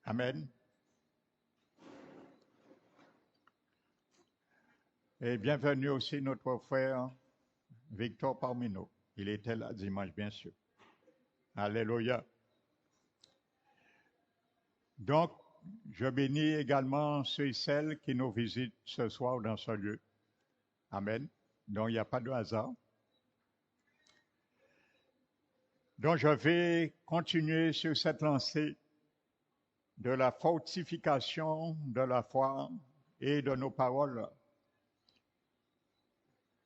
Amen. Et bienvenue aussi notre frère Victor parmi nous. Il était là dimanche, bien sûr. Alléluia. Donc, je bénis également ceux et celles qui nous visitent ce soir dans ce lieu. Amen. Donc, il n'y a pas de hasard. Donc, je vais continuer sur cette lancée de la fortification de la foi et de nos paroles.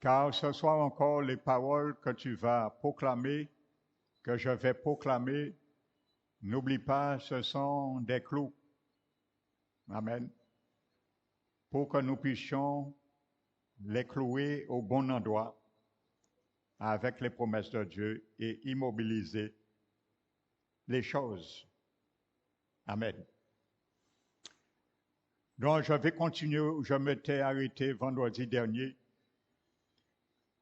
Car ce soir encore, les paroles que tu vas proclamer, que je vais proclamer, n'oublie pas, ce sont des clous. Amen. Pour que nous puissions les clouer au bon endroit avec les promesses de Dieu et immobiliser les choses. Amen. Donc, je vais continuer où je m'étais arrêté vendredi dernier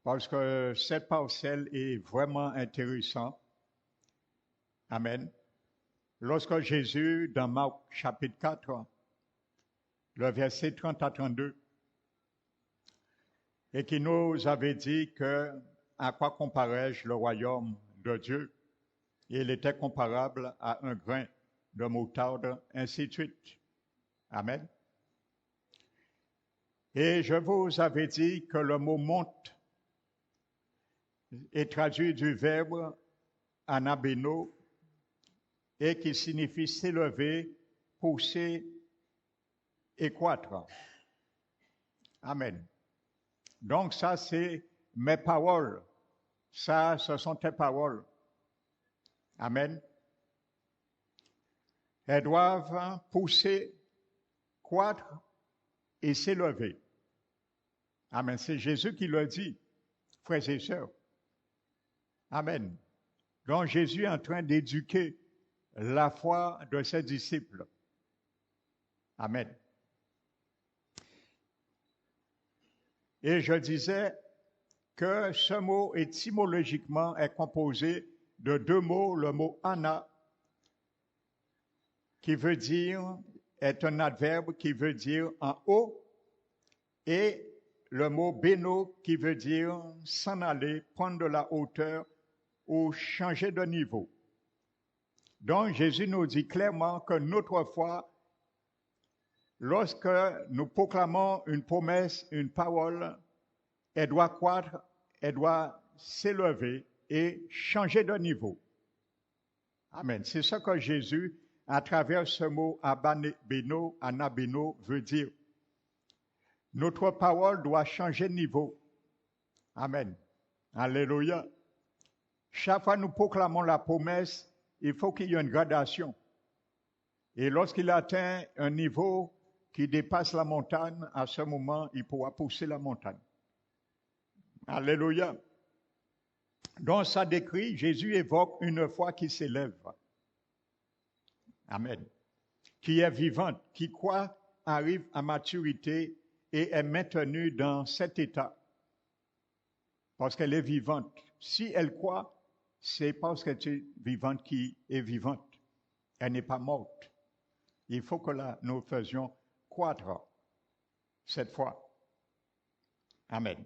parce que cette parcelle est vraiment intéressante. Amen. Lorsque Jésus, dans Marc chapitre 4, le verset 30 à 32, et qui nous avait dit que à quoi comparais-je le royaume de Dieu? Il était comparable à un grain de moutarde, ainsi de suite. Amen. Et je vous avais dit que le mot monte est traduit du verbe anabeno et qui signifie s'élever, pousser et croître. Amen. Donc ça, c'est mes paroles. Ça, ce sont tes paroles. Amen. Elles doivent pousser, croître et s'élever. Amen. C'est Jésus qui le dit, frères et sœurs. Amen. Donc Jésus est en train d'éduquer la foi de ses disciples. Amen. Et je disais que ce mot étymologiquement est composé de deux mots. Le mot ana, qui veut dire, est un adverbe qui veut dire en haut, et le mot beno, qui veut dire s'en aller, prendre de la hauteur ou changer de niveau. Donc Jésus nous dit clairement que notre foi, lorsque nous proclamons une promesse, une parole, elle doit croître, elle doit s'élever et changer de niveau. Amen. C'est ce que Jésus, à travers ce mot anabeno, veut dire. Notre parole doit changer de niveau. Amen. Alléluia. Chaque fois que nous proclamons la promesse, il faut qu'il y ait une gradation. Et lorsqu'il atteint un niveau qui dépasse la montagne, à ce moment, il pourra pousser la montagne. Alléluia. Dans ça décrit, Jésus évoque une foi qui s'élève. Amen. Qui est vivante, qui croit, arrive à maturité et est maintenue dans cet état. Parce qu'elle est vivante. Si elle croit, c'est parce qu'elle est vivante qui est vivante. Elle n'est pas morte. Il faut que nous faisions croître cette foi. Amen.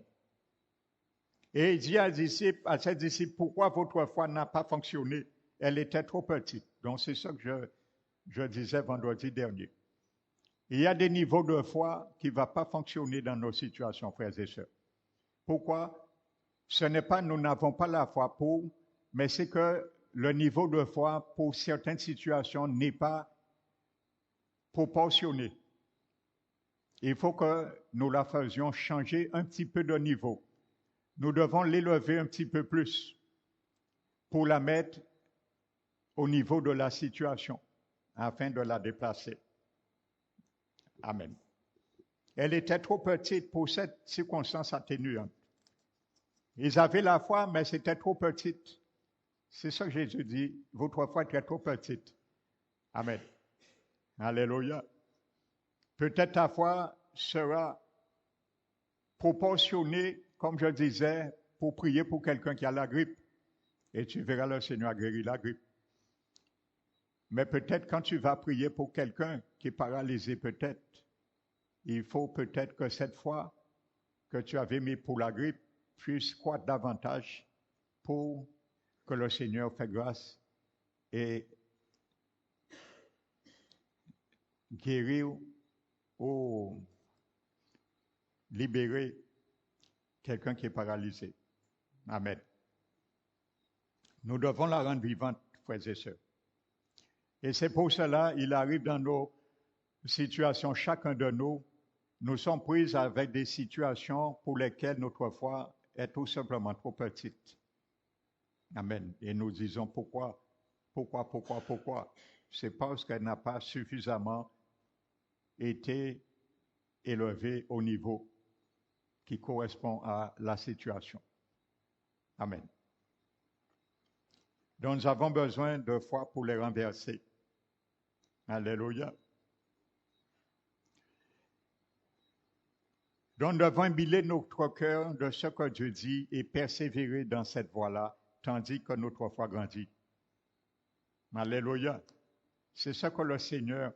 Et il dit à ses disciples, pourquoi votre foi n'a pas fonctionné? Elle était trop petite. Donc c'est ça que je disais vendredi dernier. Il y a des niveaux de foi qui ne vont pas fonctionner dans nos situations, frères et sœurs. Pourquoi? Ce n'est pas nous n'avons pas la foi pour, mais c'est que le niveau de foi pour certaines situations n'est pas proportionné. Il faut que nous la faisions changer un petit peu de niveau. Nous devons l'élever un petit peu plus pour la mettre au niveau de la situation afin de la déplacer. Amen. Elle était trop petite pour cette circonstance atténuante. Ils avaient la foi, mais c'était trop petite. C'est ça que Jésus dit, votre foi est trop petite. Amen. Alléluia. Peut-être ta foi sera proportionnée, comme je disais, pour prier pour quelqu'un qui a la grippe. Et tu verras le Seigneur guérir la grippe. Mais peut-être quand tu vas prier pour quelqu'un qui est paralysé, peut-être, il faut peut-être que cette fois que tu avais mis pour la grippe puisse croître davantage pour que le Seigneur fait grâce et guérir ou libérer quelqu'un qui est paralysé. Amen. Nous devons la rendre vivante, frères et sœurs. Et c'est pour cela, il arrive dans nos situations, chacun de nous sommes pris avec des situations pour lesquelles notre foi est tout simplement trop petite. Amen. Et nous disons pourquoi? C'est parce qu'elle n'a pas suffisamment été élevée au niveau qui correspond à la situation. Amen. Donc nous avons besoin de foi pour les renverser. Alléluia. Donc nous devons imbiber notre cœur de ce que Dieu dit et persévérer dans cette voie-là, tandis que notre foi grandit. Alléluia. C'est ce que le Seigneur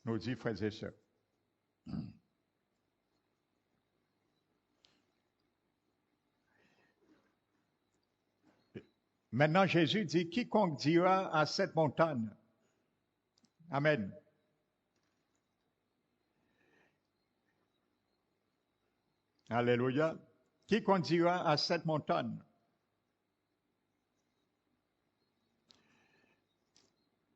nous dit, frères et sœurs. Maintenant, Jésus dit, quiconque dira à cette montagne, Amen. Alléluia. Quiconque dira à cette montagne,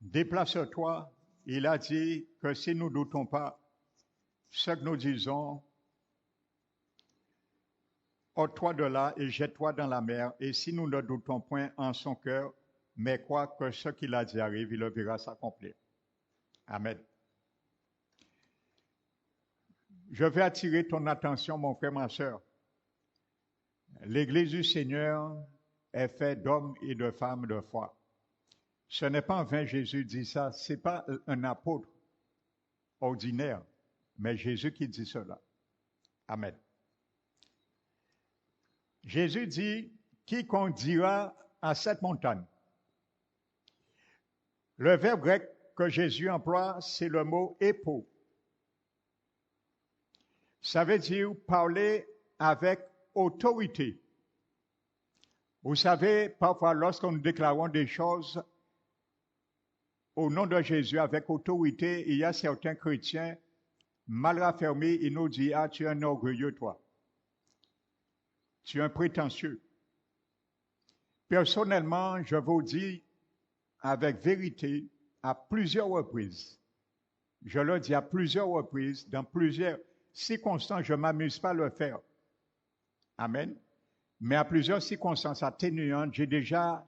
déplace-toi, il a dit que si nous ne doutons pas, ce que nous disons, ôte-toi de là et jette-toi dans la mer, et si nous ne doutons point en son cœur, mais crois que ce qu'il a dit arrive, il le verra s'accomplir. Amen. Je vais attirer ton attention, mon frère, ma soeur. L'Église du Seigneur est faite d'hommes et de femmes de foi. Ce n'est pas en vain Jésus dit ça, ce n'est pas un apôtre ordinaire, mais Jésus qui dit cela. Amen. Jésus dit, quiconque dira à cette montagne. Le verbe grec que Jésus emploie, c'est le mot épo. Ça veut dire parler avec autorité. Vous savez, parfois, lorsque nous déclarons des choses au nom de Jésus avec autorité, il y a certains chrétiens mal raffermés, ils nous disent, ah, tu es un orgueilleux, toi. Tu es un prétentieux. Personnellement, je vous dis avec vérité, à plusieurs reprises, je le dis à plusieurs reprises, dans plusieurs circonstances, je ne m'amuse pas à le faire. Amen. Mais à plusieurs circonstances atténuantes, j'ai déjà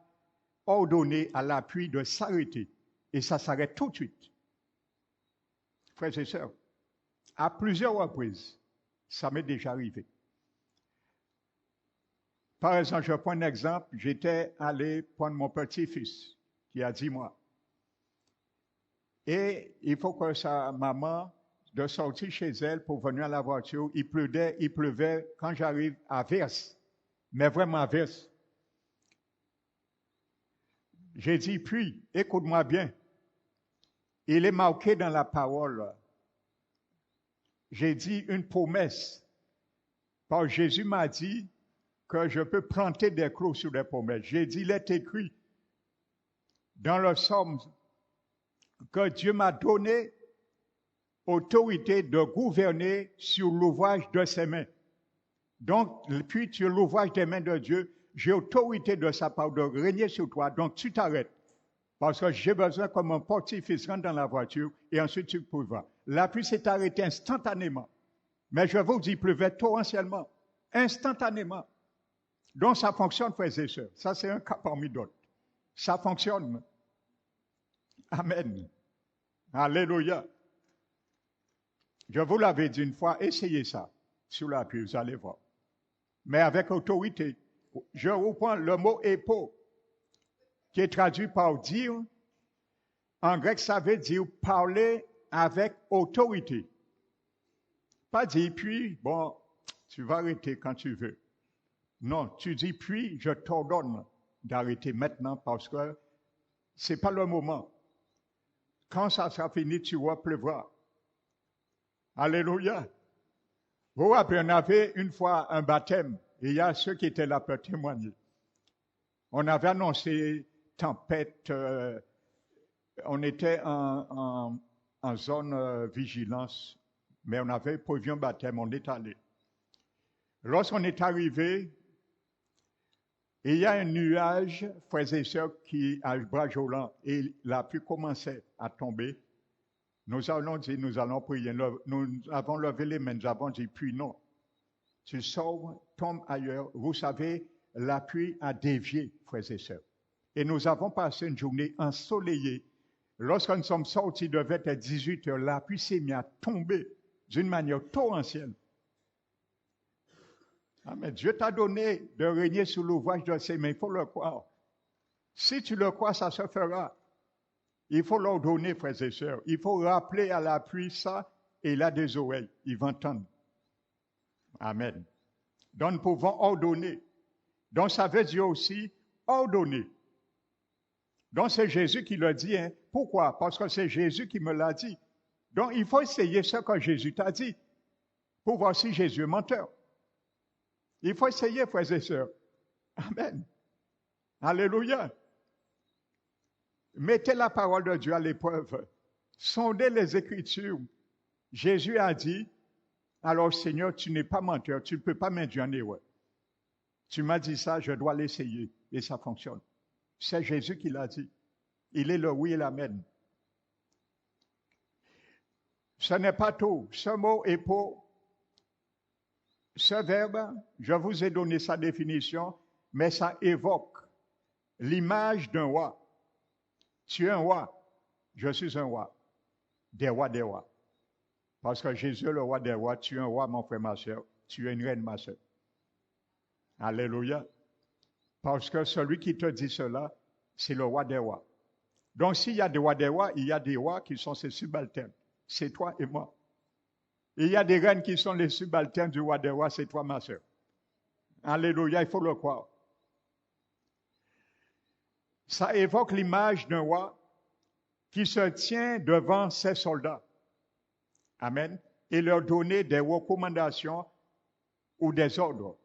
ordonné à l'appui de s'arrêter. Et ça s'arrête tout de suite. Frères et sœurs, à plusieurs reprises, ça m'est déjà arrivé. Par exemple, je prends un exemple, j'étais allé prendre mon petit-fils, qui a 10 mois. Et il faut que sa maman, de sortir chez elle pour venir à la voiture, il pleuvait quand j'arrive à Verse, mais vraiment à Verse. J'ai dit, puis, écoute-moi bien, il est marqué dans la parole. J'ai dit une promesse. Parce que Jésus m'a dit que je peux planter des clous sur des promesses. J'ai dit, il est écrit dans le psaume que Dieu m'a donné autorité de gouverner sur l'ouvrage de ses mains. Donc, puis sur l'ouvrage des mains de Dieu, j'ai autorité de sa part de régner sur toi. Donc, tu t'arrêtes. Parce que j'ai besoin que mon petit-fils rentre dans la voiture et ensuite tu pourras. La pluie s'est arrêtée instantanément. Mais je vous dis, il pleuvait torrentiellement. Instantanément. Donc, ça fonctionne, frères et sœurs. Ça, c'est un cas parmi d'autres. Ça fonctionne. Amen. Alléluia. Je vous l'avais dit une fois, essayez ça sur la pluie, vous allez voir. Mais avec autorité. Je reprends le mot épo, qui est traduit par dire. En grec, ça veut dire parler avec autorité. Pas dire puis, bon, tu vas arrêter quand tu veux. Non, tu dis puis, je t'ordonne d'arrêter maintenant parce que Ce n'est pas le moment. Quand ça sera fini, tu vas pleuvoir. Alléluia. Vous vous rappelez, on avait une fois un baptême, et il y a ceux qui étaient là pour témoigner. On avait annoncé tempête, on était en zone vigilance, mais on avait prévu un baptême, on est allé. Lorsqu'on est arrivé, il y a un nuage, frères et sœurs, qui a brajolant, et la pluie commençait à tomber. Nous allons dire, nous allons prier. Nous avons levé les mains, nous avons dit, puis non. Tu sors, tombe ailleurs. Vous savez, la pluie a dévié, frères et sœurs. Et nous avons passé une journée ensoleillée. Lorsque nous sommes sortis, il devait être 18 heures, la pluie s'est mise à tomber d'une manière torrentielle. Ah, mais Dieu t'a donné de régner sous l'ouvrage de ses mains, il faut le croire. Si tu le crois, ça se fera. Il faut l'ordonner, frères et sœurs. Il faut rappeler à la pluie ça, et il a des oreilles, il va entendre. Amen. Donc nous pouvons ordonner. Donc ça veut dire aussi ordonner. Donc c'est Jésus qui l'a dit. Hein. Pourquoi? Parce que c'est Jésus qui me l'a dit. Donc il faut essayer ce que Jésus t'a dit pour voir si Jésus est menteur. Il faut essayer, frères et sœurs. Amen. Alléluia. Mettez la parole de Dieu à l'épreuve. Sondez les Écritures. Jésus a dit, alors Seigneur, tu n'es pas menteur, tu ne peux pas m'induire en erreur. Tu m'as dit ça, je dois l'essayer. Et ça fonctionne. C'est Jésus qui l'a dit. Il est le oui et l'amen. Ce n'est pas tout. Ce mot est pour ce verbe, je vous ai donné sa définition, mais ça évoque l'image d'un roi. Tu es un roi, je suis un roi. Des rois, des rois. Parce que Jésus est le roi des rois, tu es un roi, mon frère, ma soeur. Tu es une reine, ma soeur. Alléluia. Parce que celui qui te dit cela, c'est le roi des rois. Donc s'il y a des rois des rois, il y a des rois qui sont ses subalternes. C'est toi et moi. Il y a des reines qui sont les subalternes du roi des rois, c'est toi, ma soeur. Alléluia, il faut le croire. Ça évoque l'image d'un roi qui se tient devant ses soldats. Amen. Et leur donner des recommandations ou des ordres.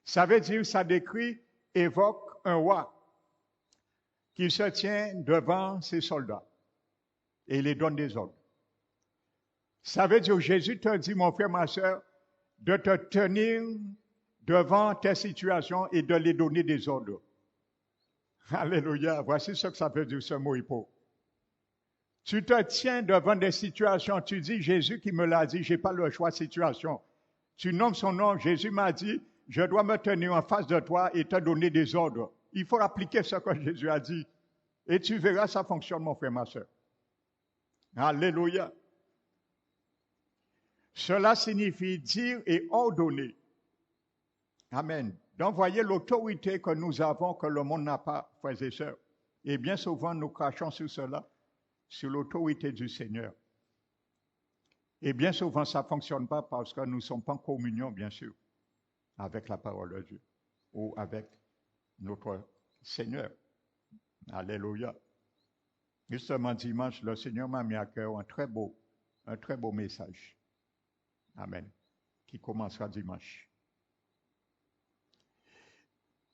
Ça veut dire, ça décrit, évoque un roi qui se tient devant ses soldats et il les donne des ordres. Ça veut dire, Jésus te dit, mon frère, ma soeur, de te tenir devant tes situations et de les donner des ordres. Alléluia. Voici ce que ça veut dire, ce mot hypo. Tu te tiens devant des situations, tu dis, Jésus qui me l'a dit, je n'ai pas le choix de situation. Tu nommes son nom, Jésus m'a dit, je dois me tenir en face de toi et te donner des ordres. Il faut appliquer ce que Jésus a dit. Et tu verras, ça fonctionne, mon frère, ma soeur. Alléluia. Cela signifie dire et ordonner. Amen. Donc, voyez l'autorité que nous avons, que le monde n'a pas, frères et sœurs. Et bien souvent, nous crachons sur cela, sur l'autorité du Seigneur. Et bien souvent, ça ne fonctionne pas parce que nous ne sommes pas en communion, bien sûr, avec la parole de Dieu ou avec notre Seigneur. Alléluia. Justement, dimanche, le Seigneur m'a mis à cœur un très beau message. Amen. Qui commencera dimanche.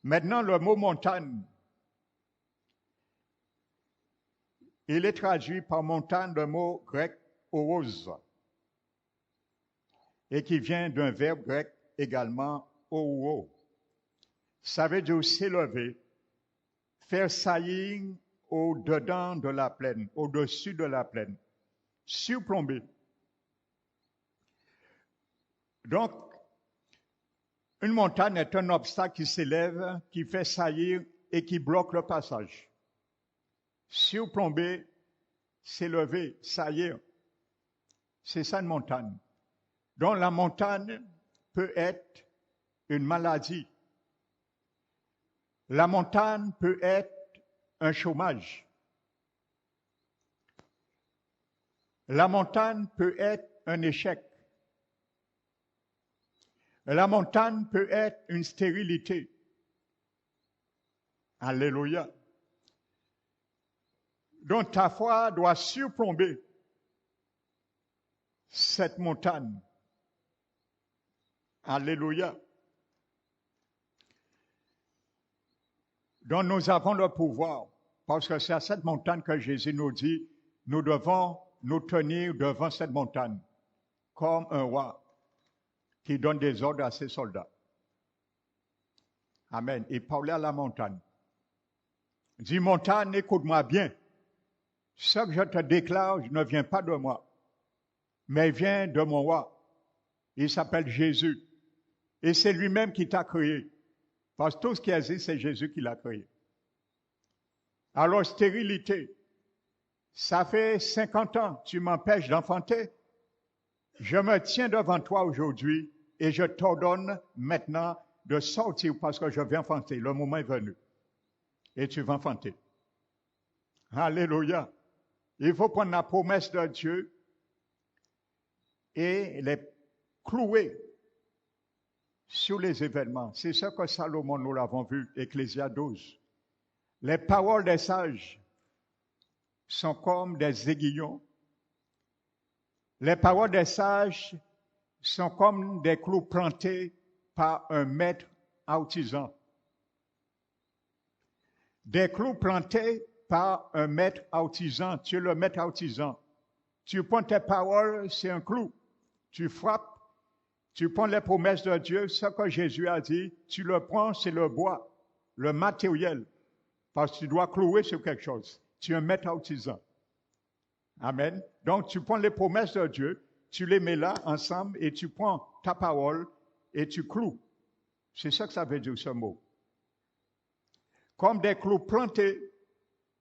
Maintenant, le mot montagne, il est traduit par montagne d'un mot grec oros, et qui vient d'un verbe grec également ouro. Ça veut dire s'élever, faire saillir au-dedans de la plaine, au-dessus de la plaine, surplomber. Donc, une montagne est un obstacle qui s'élève, qui fait saillir et qui bloque le passage. Surplomber, s'élever, saillir. C'est ça une montagne. Donc la montagne peut être une maladie. La montagne peut être un chômage. La montagne peut être un échec. La montagne peut être une stérilité. Alléluia. Donc ta foi doit surplomber cette montagne. Alléluia. Donc nous avons le pouvoir, parce que c'est à cette montagne que Jésus nous dit, nous devons nous tenir devant cette montagne, comme un roi qui donne des ordres à ses soldats. Amen. Il parlait à la montagne. Il dit, montagne, écoute-moi bien. Ce que je te déclare, ne vient pas de moi, mais vient de mon roi. Il s'appelle Jésus. Et c'est lui-même qui t'a créé. Parce que tout ce qui existe, c'est Jésus qui l'a créé. Alors, stérilité, ça fait 50 ans, tu m'empêches d'enfanter. Je me tiens devant toi aujourd'hui et je t'ordonne maintenant de sortir parce que je vais enfanter. Le moment est venu. Et tu vas enfanter. Alléluia. Il faut prendre la promesse de Dieu et les clouer sur les événements. C'est ce que Salomon, nous l'avons vu, Ecclésias 12. Les paroles des sages sont comme des aiguillons. Les paroles des sages sont comme des clous plantés par un maître artisan. Des clous plantés par un maître artisan. Tu es le maître artisan. Tu prends tes paroles, c'est un clou. Tu frappes, tu prends les promesses de Dieu, ce que Jésus a dit, tu le prends, c'est le bois, le matériel. Parce que tu dois clouer sur quelque chose. Tu es un maître artisan. Amen. Donc, tu prends les promesses de Dieu, tu les mets là ensemble et tu prends ta parole et tu cloues. C'est ça que ça veut dire, ce mot. Comme des clous plantés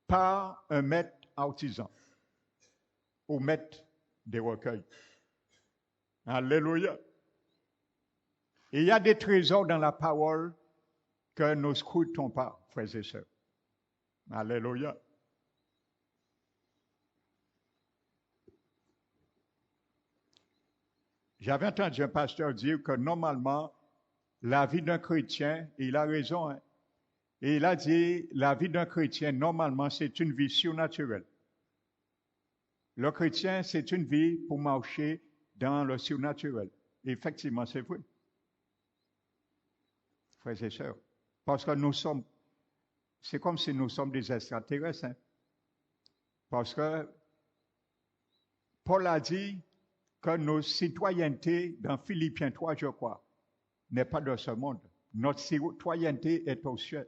par un maître artisan ou maître des recueils. Alléluia. Et il y a des trésors dans la parole que nous ne scrutons pas, frères et sœurs. Alléluia. J'avais entendu un pasteur dire que normalement, la vie d'un chrétien, et il a raison, hein, et il a dit, la vie d'un chrétien, normalement, c'est une vie surnaturelle. Le chrétien, c'est une vie pour marcher dans le surnaturel. Et effectivement, c'est vrai. Frères et sœurs, parce que nous sommes, c'est comme si nous sommes des extraterrestres. Hein? Parce que Paul a dit que nos citoyennetés, dans Philippiens 3, je crois, n'est pas de ce monde. Notre citoyenneté est au ciel.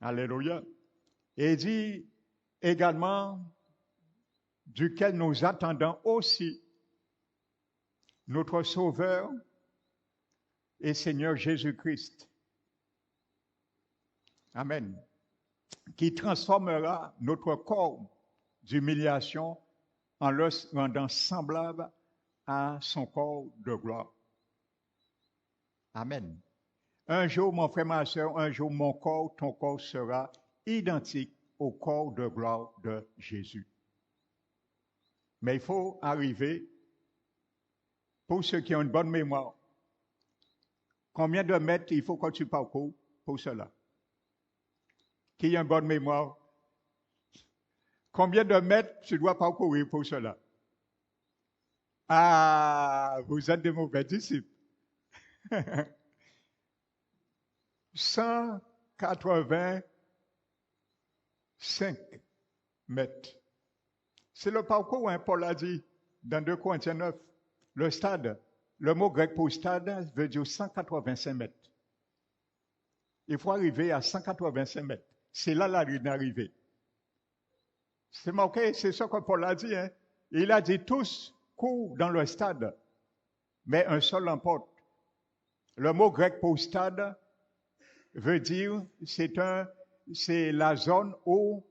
Alléluia. Et il dit également, duquel nous attendons aussi notre Sauveur et Seigneur Jésus-Christ. Amen. Qui transformera notre corps d'humiliation en le rendant semblable à son corps de gloire. Amen. Un jour, mon frère, ma soeur, un jour, mon corps, ton corps sera identique au corps de gloire de Jésus. Mais il faut arriver, pour ceux qui ont une bonne mémoire, combien de mètres il faut que tu parcours pour cela? Qui a une bonne mémoire? Combien de mètres tu dois parcourir pour cela? Ah, vous êtes des mauvais disciples. 185 mètres. C'est le parcours, hein, Paul a dit dans 2 Corinthiens 9. Le stade, le mot grec pour stade veut dire 185 mètres. Il faut arriver à 185 mètres. C'est là la ligne d'arrivée. C'est marqué, c'est ce que Paul a dit. Hein. Il a dit tous courent dans le stade, mais un seul l'emporte. Le mot grec pour stade veut dire c'est la zone où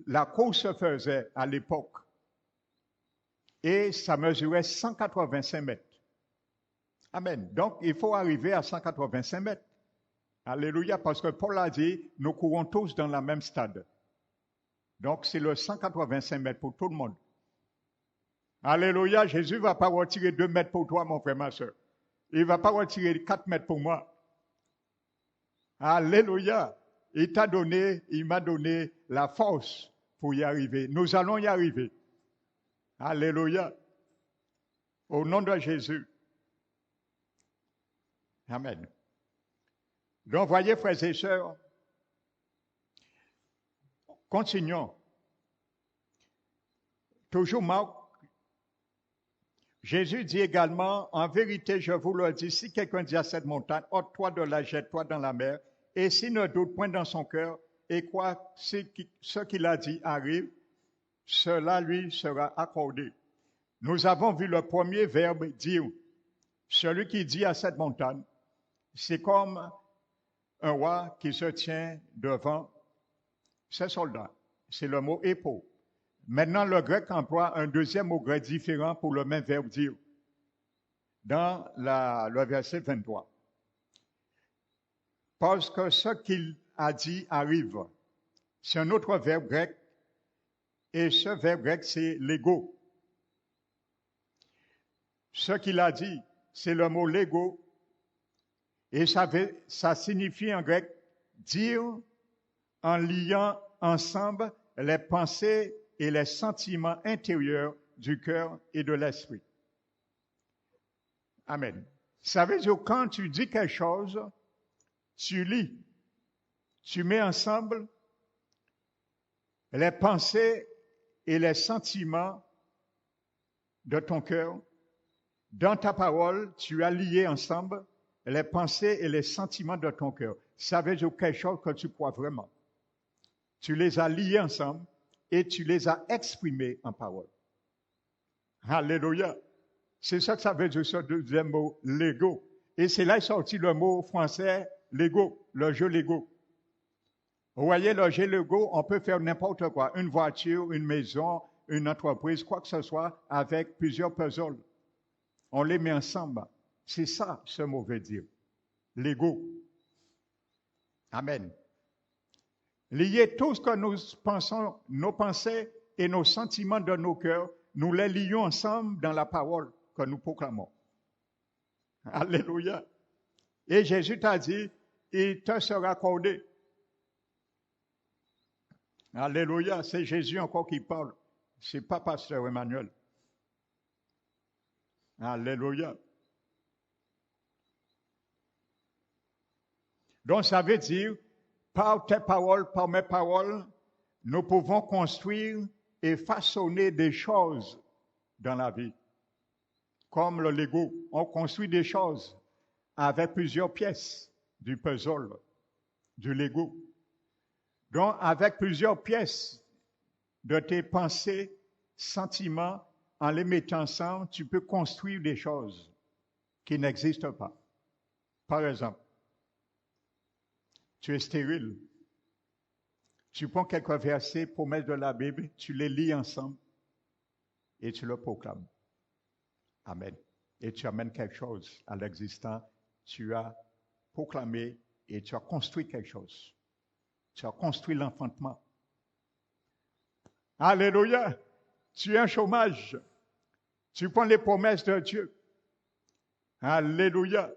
la course se faisait à l'époque. Et ça mesurait 185 mètres. Amen. Donc, il faut arriver à 185 mètres. Alléluia, parce que Paul a dit, nous courons tous dans la même stade. Donc, c'est le 185 mètres pour tout le monde. Alléluia, Jésus ne va pas retirer 2 mètres pour toi, mon frère, ma soeur. Il ne va pas retirer 4 mètres pour moi. Alléluia. Il m'a donné la force pour y arriver. Nous allons y arriver. Alléluia. Au nom de Jésus. Amen. Donc, voyez, frères et sœurs, continuons. Toujours Marc. Jésus dit également, en vérité, je vous le dis, si quelqu'un dit à cette montagne, ôte-toi de là, jette-toi dans la mer, et s'il ne doute point dans son cœur, et quoi ce qu'il a dit arrive, cela lui sera accordé. Nous avons vu le premier verbe dire. Celui qui dit à cette montagne, c'est comme un roi qui se tient devant ses soldats. C'est le mot épaule. Maintenant, le grec emploie un deuxième mot grec différent pour le même verbe dire dans le verset 23. Parce que ce qu'il a dit arrive. C'est un autre verbe grec et ce verbe grec, c'est lego. Ce qu'il a dit, c'est le mot lego et ça signifie en grec dire en liant ensemble les pensées et les sentiments intérieurs du cœur et de l'esprit. Amen. Ça veut dire que quand tu dis quelque chose, tu lis, tu mets ensemble les pensées et les sentiments de ton cœur. Dans ta parole, tu as lié ensemble les pensées et les sentiments de ton cœur. Ça veut dire quelque chose que tu crois vraiment. Tu les as liés ensemble et tu les as exprimés en parole. Alléluia. C'est ça que ça veut dire, ce deuxième mot, Lego. Et c'est là est sorti le mot français, Lego, le jeu Lego. Vous voyez, le jeu Lego, on peut faire n'importe quoi. Une voiture, une maison, une entreprise, quoi que ce soit, avec plusieurs puzzles. On les met ensemble. C'est ça, ce mot veut dire. Lego. Amen. Lier tout ce que nous pensons, nos pensées et nos sentiments de nos cœurs, nous les lions ensemble dans la parole que nous proclamons. Alléluia. Et Jésus t'a dit, il te sera accordé. Alléluia. C'est Jésus encore qui parle. C'est pas pasteur Emmanuel. Alléluia. Donc ça veut dire, par tes paroles, par mes paroles, nous pouvons construire et façonner des choses dans la vie. Comme le Lego, on construit des choses avec plusieurs pièces du puzzle, du Lego. Donc, avec plusieurs pièces de tes pensées, sentiments, en les mettant ensemble, tu peux construire des choses qui n'existent pas. Par exemple, tu es stérile. Tu prends quelques versets, promesses de la Bible, tu les lis ensemble et tu le proclames. Amen. Et tu amènes quelque chose à l'existant. Tu as proclamé et tu as construit quelque chose. Tu as construit l'enfantement. Alléluia. Tu es en chômage. Tu prends les promesses de Dieu. Alléluia.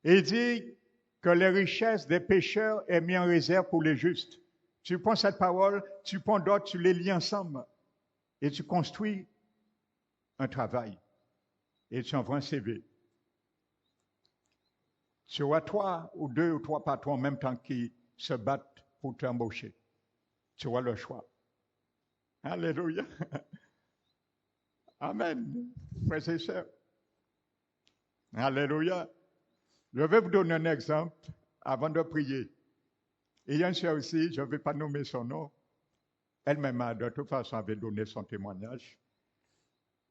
Il dit que les richesses des pécheurs est mis en réserve pour les justes. Tu prends cette parole, tu prends d'autres, tu les lis ensemble et tu construis un travail et tu envoies un CV. Tu auras 3 ou 2 ou 3 patrons en même temps qui se battent pour t'embaucher. Tu auras le choix. Alléluia. Amen. Frères et sœurs. Alléluia. Je vais vous donner un exemple avant de prier. Il y a une sœur aussi, je ne vais pas nommer son nom. Elle-même, de toute façon, avait donné son témoignage.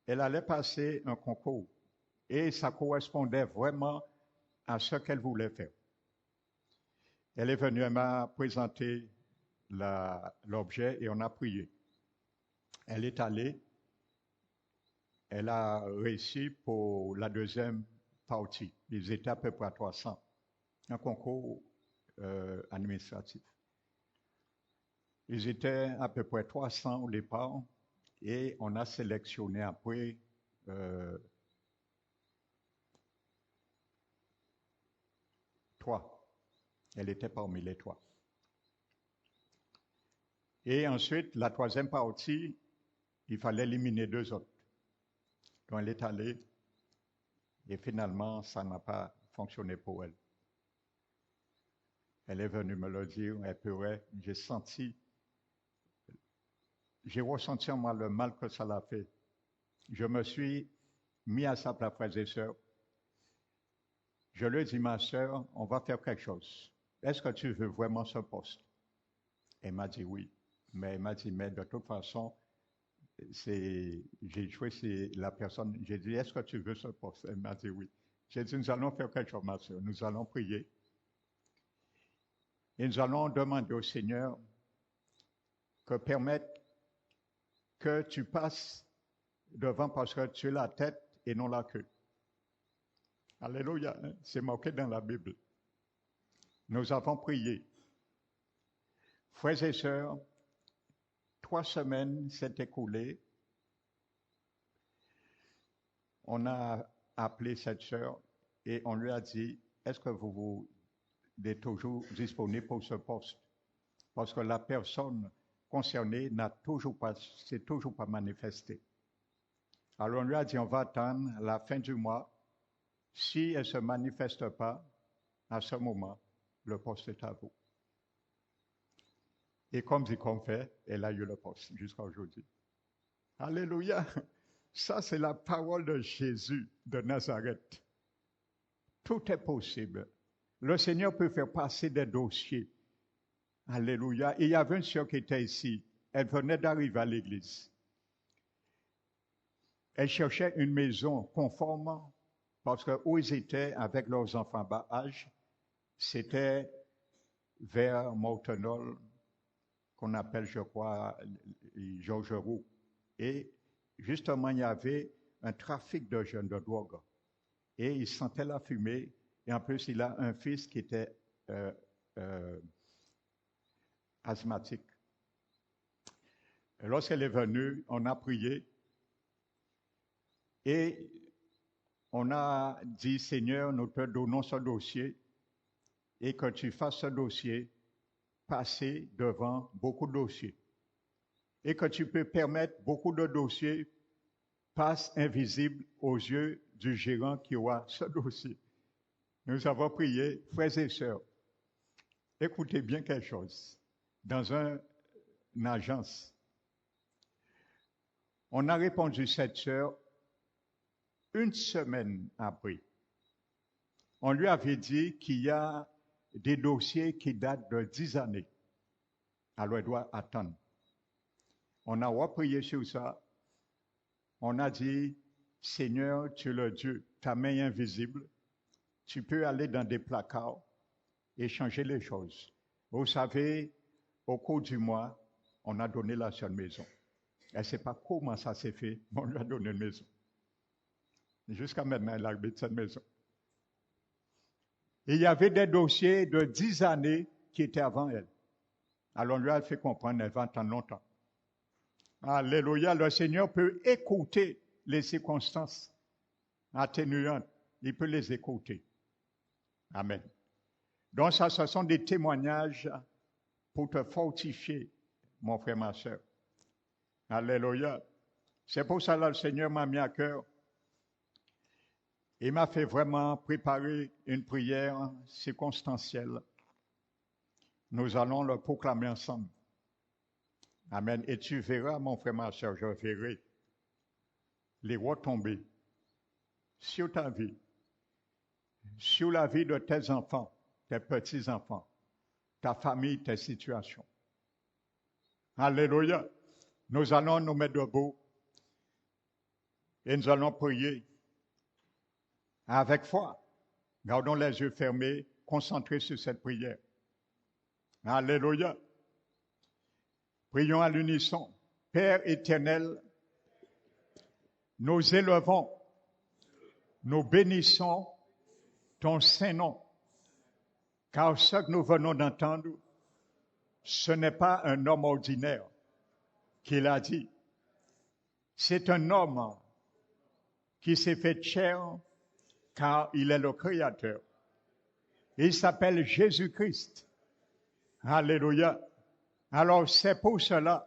Elle allait passer un concours et ça correspondait vraiment à ce qu'elle voulait faire. Elle est venue, elle m'a présenté l'objet et on a prié. Elle est allée, elle a réussi pour la deuxième partie. Ils étaient à peu près à 300. Un concours administratif. Ils étaient à peu près 300 au départ et on a sélectionné après 3. Elle était parmi les 3. Et ensuite, la troisième partie, il fallait éliminer 2 autres. Donc elle est allée et finalement, ça n'a pas fonctionné pour elle. Elle est venue me le dire, elle pleurait, j'ai ressenti en moi le mal que ça l'a fait. Je me suis mis à sa place, frères et sœurs. Je lui ai dit, ma sœur, on va faire quelque chose. Est-ce que tu veux vraiment ce poste? Elle m'a dit oui. Mais elle m'a dit, mais de toute façon, j'ai choisi la personne. J'ai dit, est-ce que tu veux ce poste? Elle m'a dit oui. J'ai dit, nous allons faire quelque chose, ma sœur. Nous allons prier. Et nous allons demander au Seigneur que permette que tu passes devant parce que tu es la tête et non la queue. Alléluia, hein? C'est marqué dans la Bible. Nous avons prié. Frères et sœurs, 3 semaines s'est écoulées. On a appelé cette sœur et on lui a dit, est-ce que vous êtes toujours disponible pour ce poste? Parce que la personne concernée s'est toujours pas manifestée. Alors on lui a dit, on va attendre la fin du mois. Si elle ne se manifeste pas, à ce moment, le poste est à vous. Et comme dit qu'on fait, elle a eu le poste jusqu'à aujourd'hui. Alléluia! Ça, c'est la parole de Jésus de Nazareth. Tout est possible. Le Seigneur peut faire passer des dossiers. Alléluia! Et il y avait une sœur qui était ici. Elle venait d'arriver à l'église. Elle cherchait une maison conforme parce que où ils étaient avec leurs enfants bas âge, c'était vers Mortenol, qu'on appelle, je crois, Georges Roux. Et justement, il y avait un trafic de jeunes de drogue. Et il sentait la fumée. Et en plus, il a un fils qui était asthmatique. Lorsqu'elle est venue, on a prié. Et on a dit, Seigneur, nous te donnons ce dossier et que tu fasses ce dossier passer devant beaucoup de dossiers. Et que tu peux permettre beaucoup de dossiers passent invisibles aux yeux du gérant qui aura ce dossier. Nous avons prié, frères et sœurs, écoutez bien quelque chose. Dans une agence, on a répondu cette sœur 1 semaine après. On lui avait dit qu'il y a des dossiers qui datent de 10 années. Alors elle doit attendre. On a reprié sur ça. On a dit, Seigneur, tu es le Dieu, ta main est invisible. Tu peux aller dans des placards et changer les choses. Vous savez, au cours du mois, on a donné la seule maison. Elle ne sait pas comment ça s'est fait, mais on lui a donné une maison. Jusqu'à maintenant, elle habite cette maison. Et il y avait des dossiers de 10 années qui étaient avant elle. Alors on lui a fait comprendre, elle va attendre longtemps. Alléluia, le Seigneur peut écouter les circonstances atténuantes. Il peut les écouter. Amen. Donc ça, ce sont des témoignages pour te fortifier, mon frère, ma soeur. Alléluia. C'est pour ça que le Seigneur m'a mis à cœur. Il m'a fait vraiment préparer une prière circonstancielle. Nous allons le proclamer ensemble. Amen. Et tu verras, mon frère, ma soeur, je verrai les retombées sur ta vie, sur la vie de tes enfants, tes petits-enfants, ta famille, tes situations. Alléluia. Nous allons nous mettre debout et nous allons prier avec foi. Gardons les yeux fermés, concentrés sur cette prière. Alléluia. Prions à l'unisson. Père éternel, nous élevons, nous bénissons ton Saint-Nom, car ce que nous venons d'entendre, ce n'est pas un homme ordinaire qui l'a dit. C'est un homme qui s'est fait chair, car il est le Créateur. Il s'appelle Jésus-Christ. Alléluia. Alors c'est pour cela,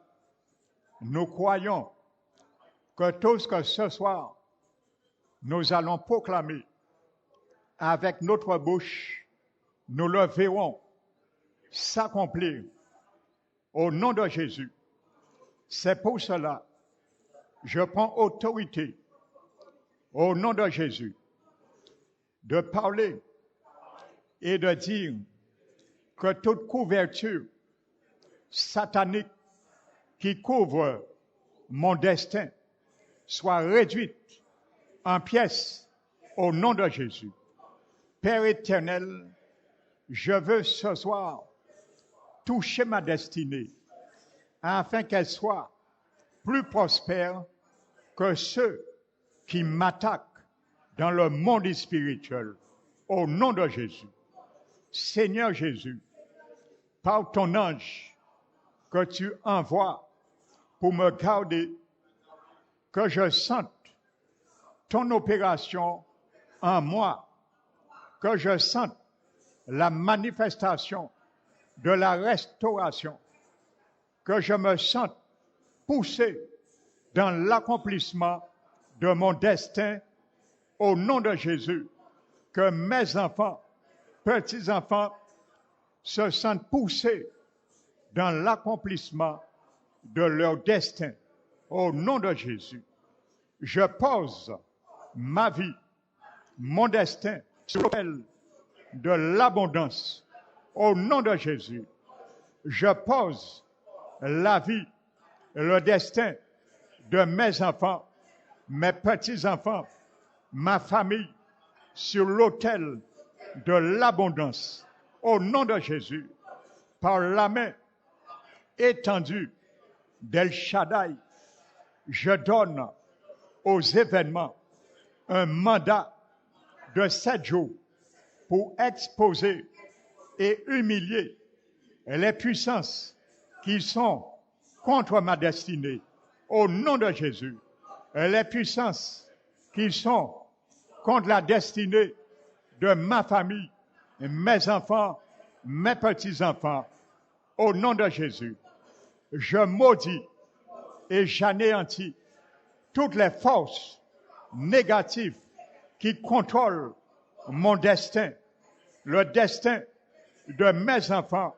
nous croyons que tout ce que ce soir, nous allons proclamer avec notre bouche, nous le verrons s'accomplir au nom de Jésus. C'est pour cela, je prends autorité au nom de Jésus de parler et de dire que toute couverture satanique qui couvre mon destin soit réduite en pièces au nom de Jésus. Père éternel, je veux ce soir toucher ma destinée afin qu'elle soit plus prospère que ceux qui m'attaquent dans le monde spirituel. Au nom de Jésus. Seigneur Jésus, par ton ange que tu envoies pour me garder, que je sente ton opération en moi, que je sente la manifestation de la restauration, que je me sente poussé dans l'accomplissement de mon destin au nom de Jésus, que mes enfants, petits-enfants, se sentent poussés dans l'accomplissement de leur destin au nom de Jésus. Je pose ma vie, mon destin sur l'autel de l'abondance au nom de Jésus. Je pose la vie, le destin de mes enfants, mes petits-enfants, ma famille sur l'autel de l'abondance au nom de Jésus. Par la main étendue d'El Shaddai, je donne aux événements un mandat de 7 jours pour exposer et humilier les puissances qui sont contre ma destinée au nom de Jésus. Les puissances qui sont contre la destinée de ma famille, mes enfants, mes petits-enfants, au nom de Jésus. Je maudis et j'anéantis toutes les forces négatives qui contrôlent mon destin, le destin de mes enfants,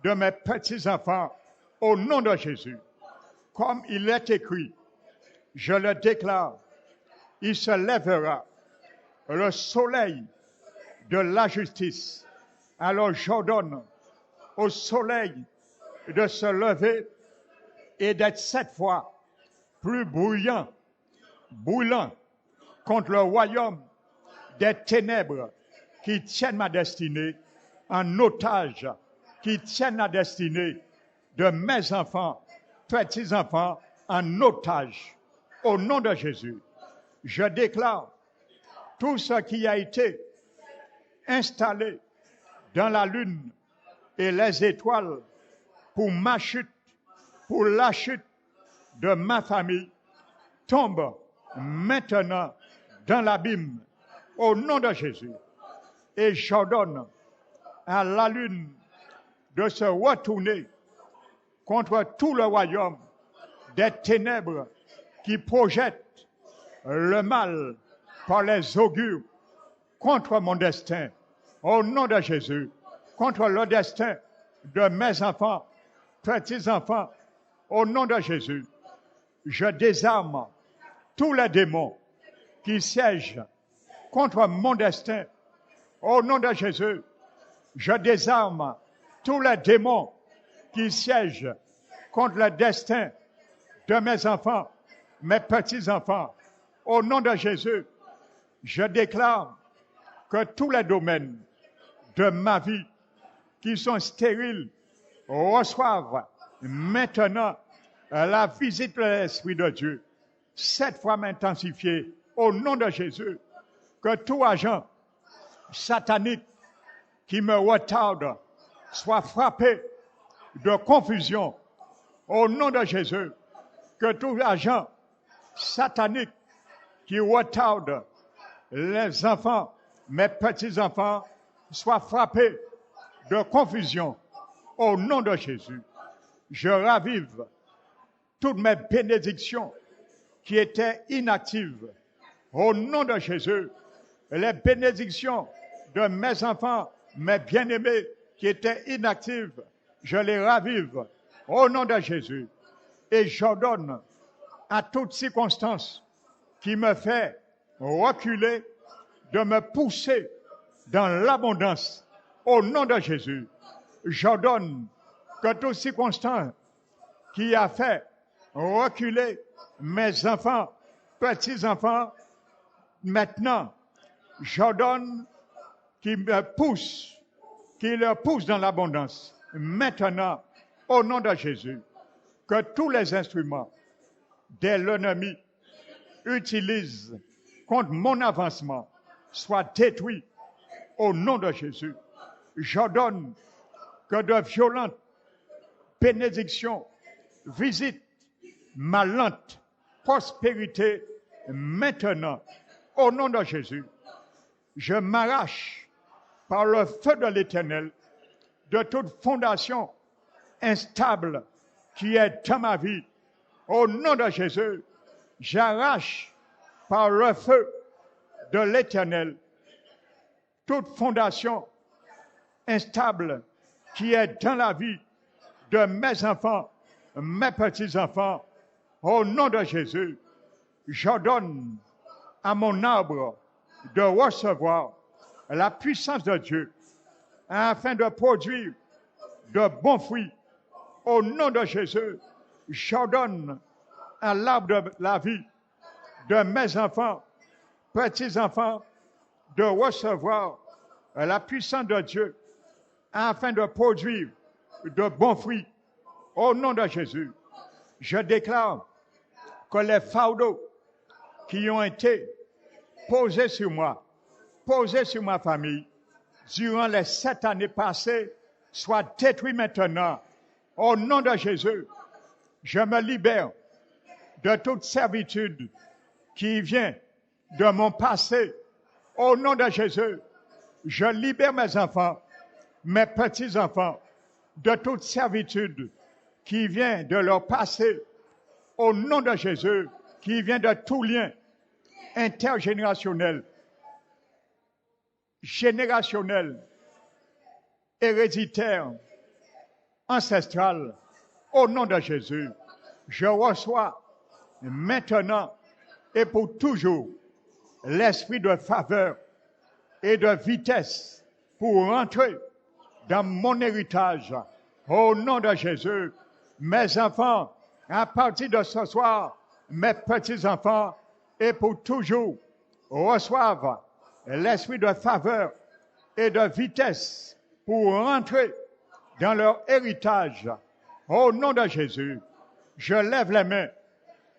de mes petits-enfants, au nom de Jésus. Comme il est écrit, je le déclare, il se lèvera le soleil de la justice. Alors j'ordonne au soleil de se lever et d'être 7 fois plus bruyant contre le royaume des ténèbres qui tiennent ma destinée en otage, qui tiennent la destinée de mes enfants, petits-enfants en otage. Au nom de Jésus, je déclare tout ce qui a été installé dans la lune et les étoiles pour ma chute, pour la chute de ma famille, tombe maintenant dans l'abîme au nom de Jésus. Et j'ordonne à la lune de se retourner contre tout le royaume des ténèbres qui projettent le mal par les augures contre mon destin, au nom de Jésus, contre le destin de mes enfants, petits-enfants, au nom de Jésus. Je désarme tous les démons qui siègent contre mon destin, au nom de Jésus. Je désarme tous les démons qui siègent contre le destin de mes enfants, mes petits-enfants. Au nom de Jésus, je déclare que tous les domaines de ma vie qui sont stériles reçoivent maintenant la visite de l'Esprit de Dieu, 7 fois intensifiée au nom de Jésus. Que tout agent satanique qui me retarde soit frappé de confusion au nom de Jésus. Que tout agent satanique qui retarde les enfants, mes petits-enfants, soit frappé de confusion au nom de Jésus. je ravive toutes mes bénédictions qui étaient inactives. Au nom de Jésus, les bénédictions de mes enfants, mes bien-aimés qui étaient inactifs, je les ravive au nom de Jésus. Et j'ordonne à toute circonstance qui me fait reculer de me pousser dans l'abondance au nom de Jésus. J'ordonne que toute circonstance qui a fait reculer mes enfants, petits-enfants, maintenant, j'ordonne qu'ils me poussent, qu'ils le poussent dans l'abondance. Maintenant, au nom de Jésus, que tous les instruments de l'ennemi utilisent contre mon avancement soient détruits au nom de Jésus. J'ordonne que de violentes bénédictions visitent ma lente prospérité maintenant. Au nom de Jésus, je m'arrache par le feu de l'Éternel de toute fondation instable qui est dans ma vie. Au nom de Jésus, j'arrache par le feu de l'Éternel toute fondation instable qui est dans la vie de mes enfants, mes petits-enfants. Au nom de Jésus, j'ordonne à mon arbre de recevoir la puissance de Dieu afin de produire de bons fruits. Au nom de Jésus, j'ordonne à l'arbre de la vie de mes enfants, petits-enfants, de recevoir la puissance de Dieu afin de produire de bons fruits. Au nom de Jésus, je déclare que les fardeaux qui ont été posés sur moi, posés sur ma famille, durant les 7 années passées, soient détruits maintenant. Au nom de Jésus, je me libère de toute servitude qui vient de mon passé. Au nom de Jésus, je libère mes enfants, mes petits-enfants, de toute servitude qui vient de leur passé. Au nom de Jésus, qui vient de tout lien intergénérationnel, générationnel, héréditaire, ancestral. Au nom de Jésus, je reçois maintenant et pour toujours l'esprit de faveur et de vitesse pour rentrer dans mon héritage. Au nom de Jésus, mes enfants, à partir de ce soir, mes petits-enfants, et pour toujours, reçoivent l'esprit de faveur et de vitesse pour rentrer dans leur héritage. Au nom de Jésus, je lève les mains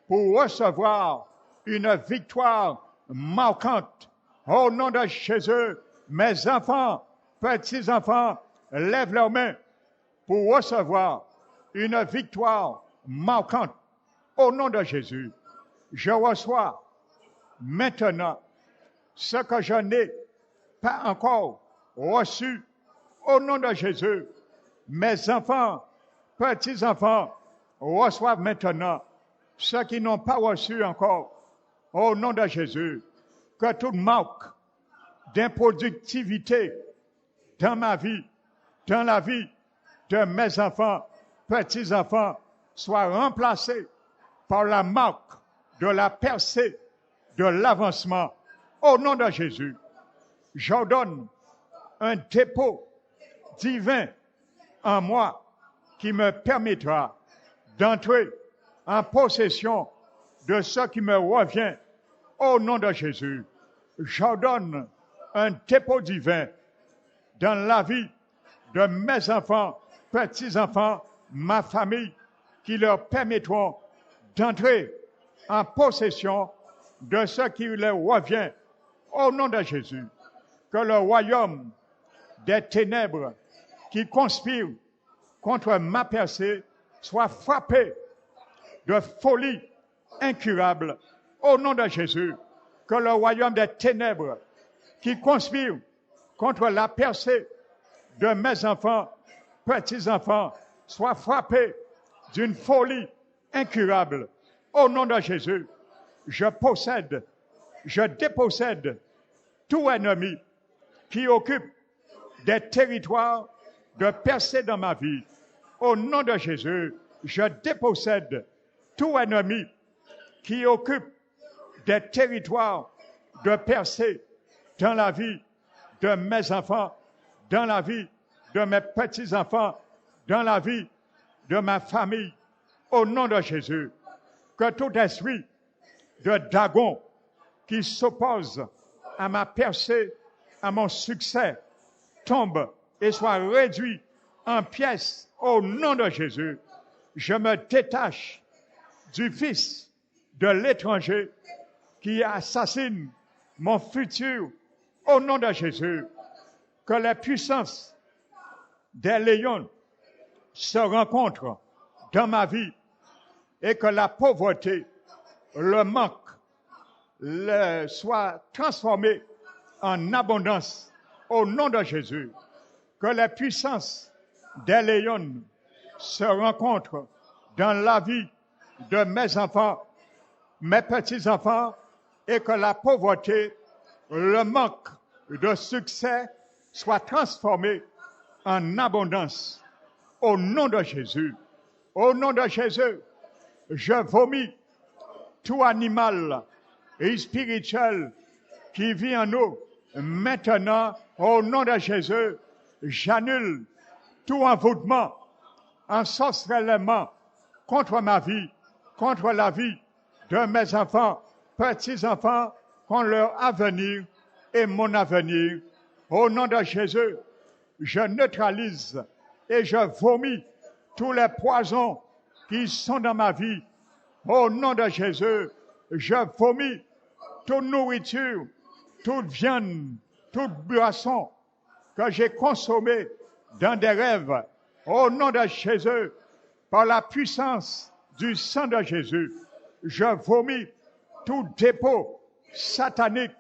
pour recevoir une victoire marquante. Au nom de Jésus, mes enfants, petits-enfants, lèvent leurs mains pour recevoir une victoire marquante. Au nom de Jésus, je reçois maintenant ce que je n'ai pas encore reçu. Au nom de Jésus, mes enfants, petits-enfants, reçoivent maintenant ce qu'ils n'ont pas reçu encore. Au nom de Jésus, que toute marque d'improductivité dans ma vie, dans la vie de mes enfants, petits-enfants, soit remplacée par la marque de la percée, de l'avancement. Au nom de Jésus, j'ordonne un dépôt divin en moi qui me permettra d'entrer en possession de ce qui me revient. Au nom de Jésus, j'ordonne un dépôt divin dans la vie de mes enfants, petits-enfants, ma famille, qui leur permettront d'entrer en possession de ce qui leur revient. Au nom de Jésus, que le royaume des ténèbres qui conspire contre ma percée soit frappé de folie incurable. Au nom de Jésus, que le royaume des ténèbres qui conspire contre la percée de mes enfants, petits-enfants, soit frappé d'une folie incurable. Au nom de Jésus, je possède, je dépossède tout ennemi qui occupe des territoires de percée dans ma vie. Au nom de Jésus, je dépossède tout ennemi qui occupe des territoires de percée dans la vie de mes enfants, dans la vie de mes petits-enfants, dans la vie de ma famille. Au nom de Jésus, que tout esprit de Dagon qui s'oppose à ma percée, à mon succès, tombe et soit réduit en pièces au nom de Jésus. Je me détache du fils de l'étranger qui assassine mon futur au nom de Jésus. Que les puissances des lions se rencontrent dans ma vie et que la pauvreté, le manque, soit transformé en abondance au nom de Jésus. Que les puissances des lions se rencontrent dans la vie de mes enfants, mes petits-enfants, et que la pauvreté, le manque de succès soit transformé en abondance au nom de Jésus. Au nom de Jésus, je vomis tout animal et spirituel qui vit en nous. Maintenant, au nom de Jésus, j'annule tout envoûtement, ensorcellement contre ma vie, contre la vie de mes enfants, petits-enfants, contre leur avenir et mon avenir. Au nom de Jésus, je neutralise et je vomis tous les poisons qui sont dans ma vie. Au nom de Jésus, je vomis toute nourriture, toute viande, toute boisson que j'ai consommée dans des rêves. Au nom de Jésus, par la puissance du sang de Jésus, je vomis tout dépôt satanique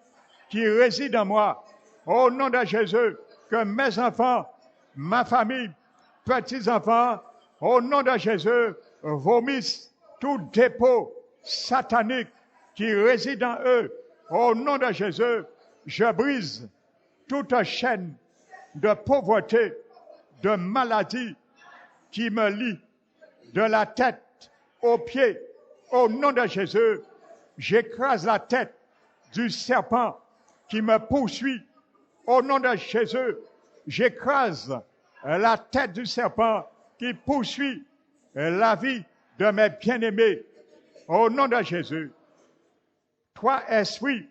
qui réside en moi. Au nom de Jésus, que mes enfants, ma famille, petits-enfants, au nom de Jésus, vomissent tout dépôt satanique qui réside en eux. Au nom de Jésus, je brise toute chaîne de pauvreté, de maladie qui me lie de la tête aux pieds. Au nom de Jésus, j'écrase la tête du serpent qui me poursuit. Au nom de Jésus, j'écrase la tête du serpent qui poursuit la vie de mes bien-aimés. Au nom de Jésus, toi, esprit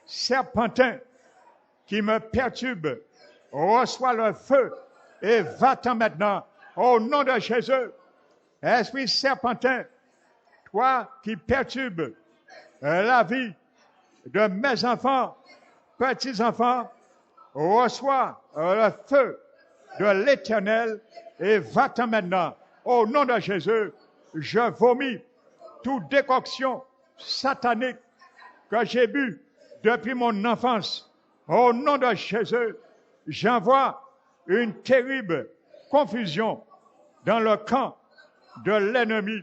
serpentin qui me perturbe, reçois le feu et va-t'en maintenant. Au nom de Jésus, esprit serpentin, toi qui perturbes la vie de mes enfants, petits-enfants, reçois le feu de l'Éternel et va-t'en maintenant. Au nom de Jésus, je vomis toute décoction satanique que j'ai bu depuis mon enfance. Au nom de Jésus, j'envoie une terrible confusion dans le camp de l'ennemi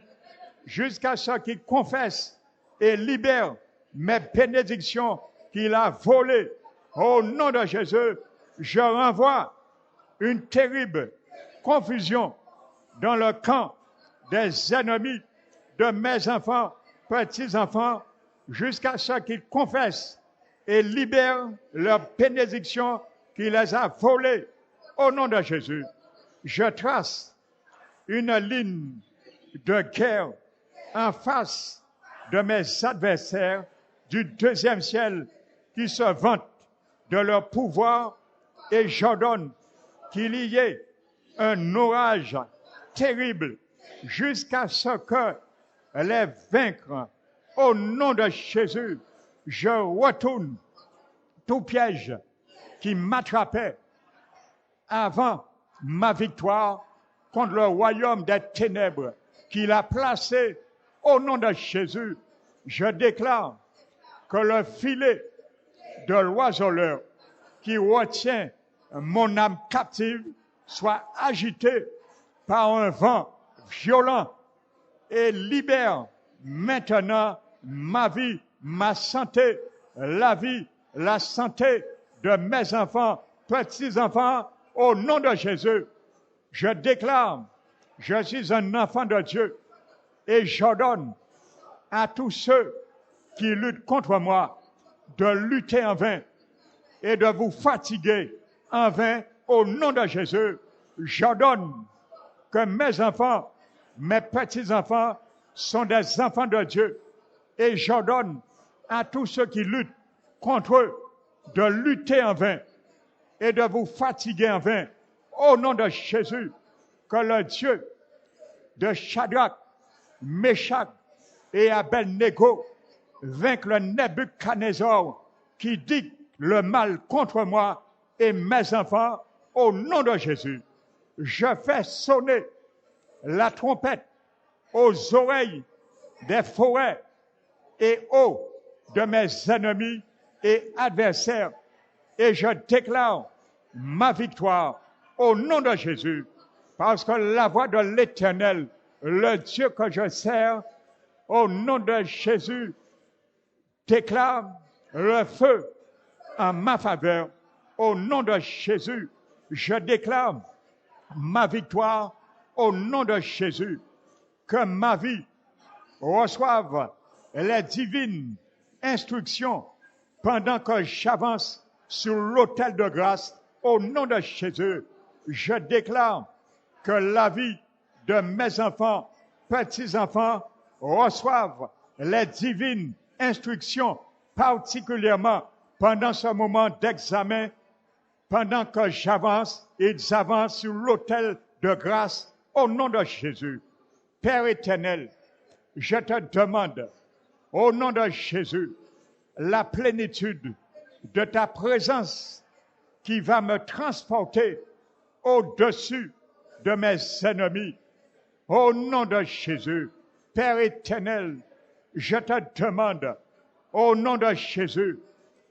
jusqu'à ce qu'il confesse et libère mes bénédictions qu'il a volées. Au nom de Jésus, je renvoie une terrible confusion dans le camp des ennemis de mes enfants, petits-enfants, jusqu'à ce qu'ils confessent et libèrent leurs bénédictions qu'il les a volées. Au nom de Jésus, je trace une ligne de guerre en face de mes adversaires du deuxième ciel qui se vantent de leur pouvoir et j'ordonne qu'il y ait un orage terrible jusqu'à ce que les vaincre. Au nom de Jésus, je retourne tout piège qui m'attrapait avant ma victoire contre le royaume des ténèbres qu'il a placé. Au nom de Jésus, je déclare que le filet de l'oiseleur qui retient mon âme captive soit agité par un vent violent et libère maintenant ma vie, ma santé, la vie, la santé de mes enfants, petits-enfants, au nom de Jésus. Je déclare, je suis un enfant de Dieu et j'ordonne à tous ceux qui luttent contre moi de lutter en vain et de vous fatiguer en vain au nom de Jésus. J'ordonne que mes enfants, mes petits-enfants sont des enfants de Dieu et j'ordonne à tous ceux qui luttent contre eux de lutter en vain et de vous fatiguer en vain au nom de Jésus. Que le Dieu de Shadrach, Meshach et Abednego vainque le Nebuchadnezzar qui dit le mal contre moi et mes enfants au nom de Jésus. Je fais sonner la trompette aux oreilles des forêts et aux de mes ennemis et adversaires et je déclare ma victoire au nom de Jésus parce que la voix de l'Éternel, le Dieu que je sers, au nom de Jésus, déclare le feu en ma faveur. Au nom de Jésus, je déclare ma victoire au nom de Jésus. Que ma vie reçoive les divines instructions pendant que j'avance sur l'autel de grâce. Au nom de Jésus, je déclare que la vie de mes enfants, petits-enfants, reçoivent les divines instructions, particulièrement pendant ce moment d'examen, pendant que j'avance, ils avancent sur l'autel de grâce au nom de Jésus. Père éternel, je te demande, au nom de Jésus, la plénitude de ta présence qui va me transporter au-dessus de mes ennemis. Au nom de Jésus, Père éternel, je te demande, au nom de Jésus,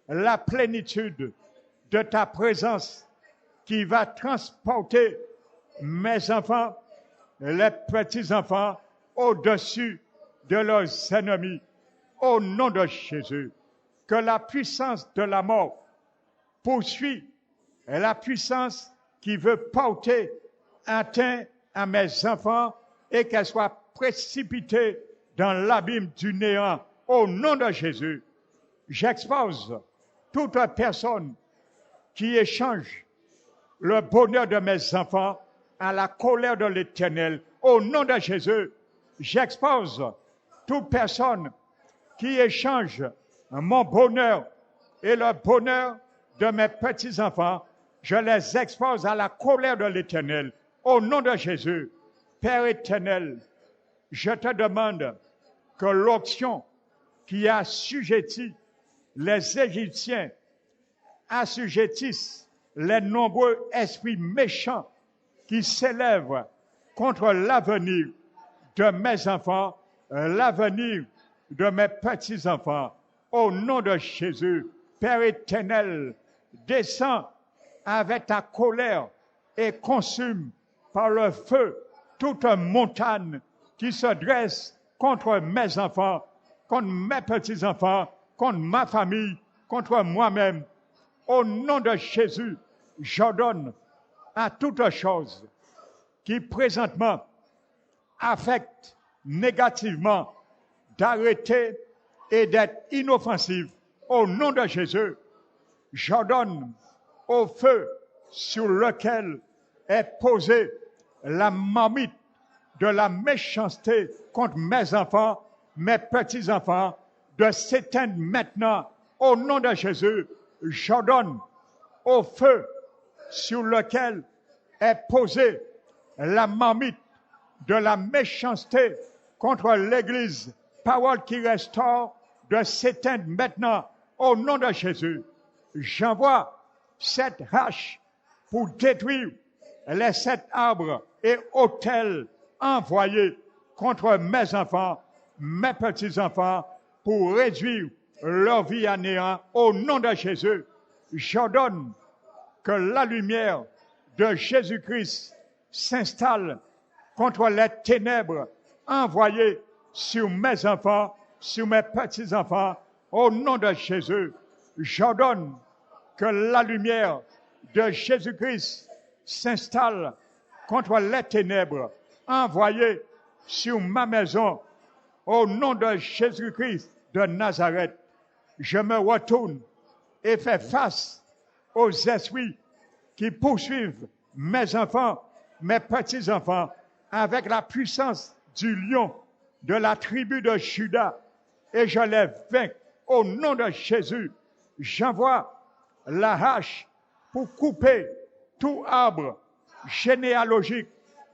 la plénitude de ta présence qui va transporter mes enfants, les petits-enfants, au-dessus de leurs ennemis. Au nom de Jésus, que la puissance de la mort poursuit la puissance qui veut porter atteinte à mes enfants et qu'elle soit précipitée dans l'abîme du néant. Au nom de Jésus, j'expose toute personne qui échange le bonheur de mes enfants à la colère de l'Éternel. Au nom de Jésus, j'expose toute personne qui échange mon bonheur et le bonheur de mes petits-enfants. Je les expose à la colère de l'Éternel. Au nom de Jésus, Père éternel, je te demande que l'onction qui assujettit les Égyptiens assujettisse les nombreux esprits méchants qui s'élèvent contre l'avenir de mes enfants, l'avenir de mes petits-enfants. Au nom de Jésus, Père éternel, descends avec ta colère et consume par le feu toute montagne qui se dresse contre mes enfants, contre mes petits-enfants, contre ma famille, contre moi-même. Au nom de Jésus, j'ordonne à toute chose qui présentement affecte négativement d'arrêter et d'être inoffensive. Au nom de Jésus, j'ordonne au feu sur lequel est posée la marmite de la méchanceté contre mes enfants, mes petits-enfants, de s'éteindre maintenant. Au nom de Jésus, j'ordonne au feu sur lequel est posée la marmite de la méchanceté contre l'Église, parole qui restaure, de s'éteindre maintenant. Au nom de Jésus, j'envoie cette hache pour détruire les 7 arbres et autels envoyés contre mes enfants, mes petits-enfants, pour réduire leur vie à néant. Au nom de Jésus, j'ordonne que la lumière de Jésus-Christ s'installe contre les ténèbres envoyé sur mes enfants, sur mes petits-enfants, au nom de Jésus. J'ordonne que la lumière de Jésus-Christ s'installe contre les ténèbres envoyées sur ma maison. Au nom de Jésus-Christ de Nazareth, je me retourne et fais face aux esprits qui poursuivent mes enfants, mes petits-enfants, avec la puissance du lion de la tribu de Juda, et je les vainc au nom de Jésus. J'envoie la hache pour couper tout arbre généalogique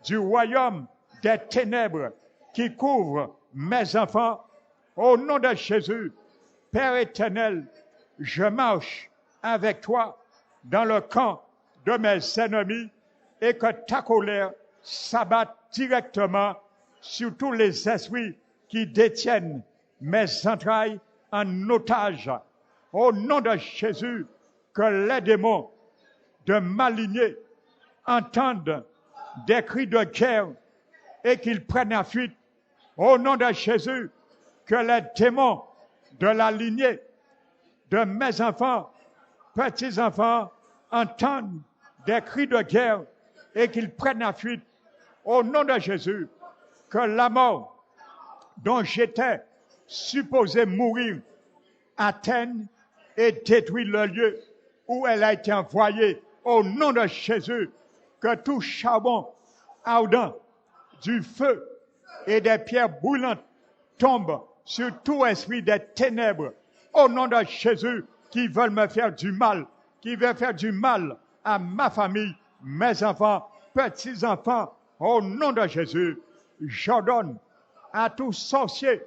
du royaume des ténèbres qui couvre mes enfants. Au nom de Jésus, Père éternel, je marche avec toi dans le camp de mes ennemis et que ta colère s'abatte directement sur tous les esprits qui détiennent mes entrailles en otage. Au nom de Jésus, que les démons de ma lignée entendent des cris de guerre et qu'ils prennent la fuite. Au nom de Jésus, que les démons de la lignée de mes enfants, petits-enfants, entendent des cris de guerre et qu'ils prennent la fuite. Au nom de Jésus, que la mort dont j'étais supposé mourir atteigne et détruit le lieu où elle a été envoyée. Au nom de Jésus, que tout charbon ardent, du feu et des pierres brûlantes tombe sur tout esprit des ténèbres. Au nom de Jésus, qui veulent me faire du mal, qui veulent faire du mal à ma famille, mes enfants, petits-enfants. Au nom de Jésus, j'ordonne à tous sorciers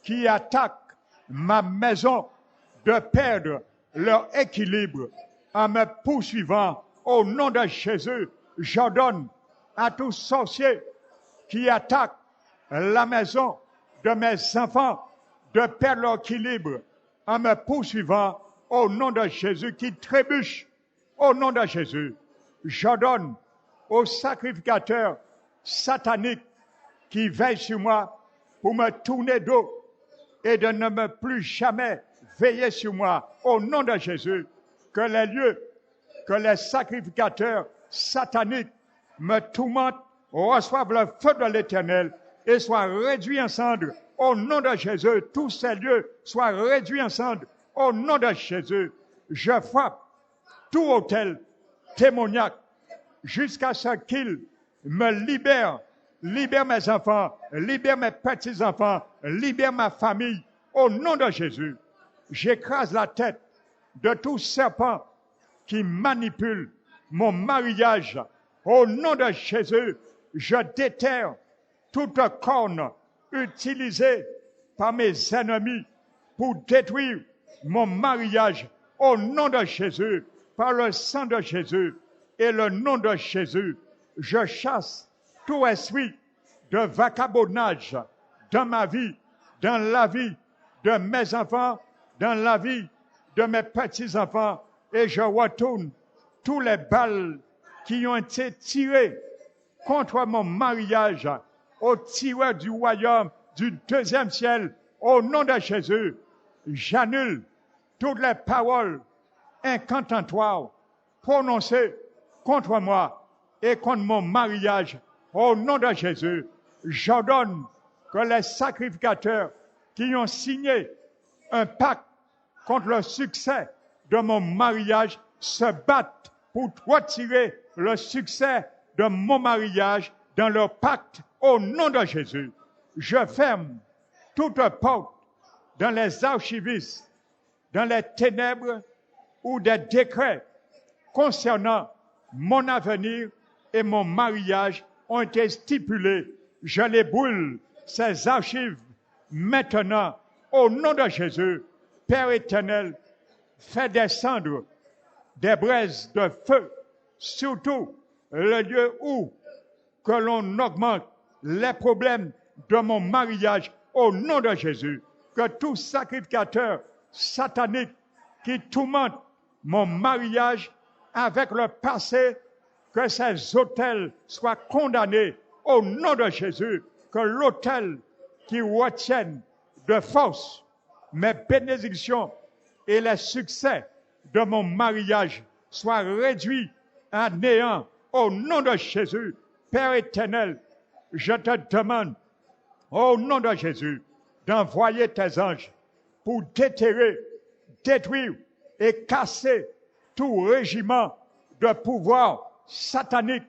qui attaquent ma maison de perdre leur équilibre en me poursuivant. Au nom de Jésus, j'ordonne à tous sorciers qui attaquent la maison de mes enfants de perdre leur équilibre en me poursuivant. Au nom de Jésus, qui trébuchent. Au nom de Jésus, j'ordonne aux sacrificateurs sataniques qui veillent sur moi pour me tourner dos et de ne me plus jamais veiller sur moi. Au nom de Jésus, que les lieux, que les sacrificateurs sataniques me tourmentent, reçoivent le feu de l'Éternel et soient réduits en cendres. Au nom de Jésus, tous ces lieux soient réduits en cendres. Au nom de Jésus, je frappe tout autel démoniaque jusqu'à ce qu'il me libère mes enfants, libère mes petits-enfants, libère ma famille. Au nom de Jésus, j'écrase la tête de tout serpent qui manipule mon mariage. Au nom de Jésus, je déterre toute corne utilisée par mes ennemis pour détruire mon mariage. Au nom de Jésus, par le sang de Jésus et le nom de Jésus, je chasse tout esprit de vagabondage dans ma vie, dans la vie de mes enfants, dans la vie de mes petits-enfants, et je retourne tous les balles qui ont été tirées contre mon mariage au tireur du royaume du deuxième ciel. Au nom de Jésus, j'annule toutes les paroles incantatoires prononcées contre moi et contre mon mariage. Au nom de Jésus, j'ordonne que les sacrificateurs qui ont signé un pacte contre le succès de mon mariage se battent pour retirer le succès de mon mariage dans leur pacte. Au nom de Jésus, je ferme toute porte dans les archivistes, dans les ténèbres ou des décrets concernant mon avenir et mon mariage ont été stipulés. Je les brûle, ces archives, maintenant, au nom de Jésus. Père éternel, fais descendre des braises de feu, surtout le lieu où que l'on augmente les problèmes de mon mariage. Au nom de Jésus, que tout sacrificateur satanique qui tourmente mon mariage avec le passé, que ces autels soient condamnés au nom de Jésus, que l'autel qui retienne de force mes bénédictions et les succès de mon mariage soit réduit à néant au nom de Jésus. Père éternel, je te demande au nom de Jésus d'envoyer tes anges pour déterrer, détruire et casser tout régiment de pouvoir satanique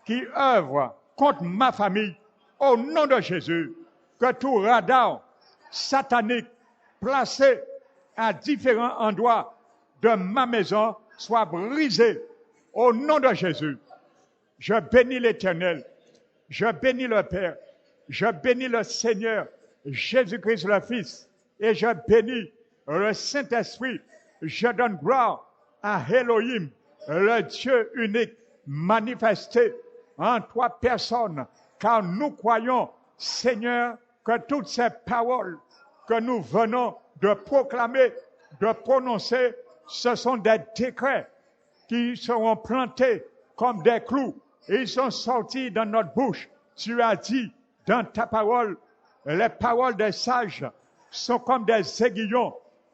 qui œuvre contre ma famille. Au nom de Jésus, que tout radar satanique placé à différents endroits de ma maison soit brisé. Au nom de Jésus, je bénis l'Éternel, je bénis le Père, je bénis le Seigneur, Jésus-Christ le Fils, et je bénis le Saint-Esprit. Je donne gloire à Elohim, le Dieu unique, manifesté en trois personnes, car nous croyons, Seigneur, que toutes ces paroles que nous venons de proclamer, de prononcer, ce sont des décrets qui seront plantés comme des clous. Et ils sont sortis dans notre bouche. Tu as dit dans ta parole, les paroles des sages sont comme des aiguillons.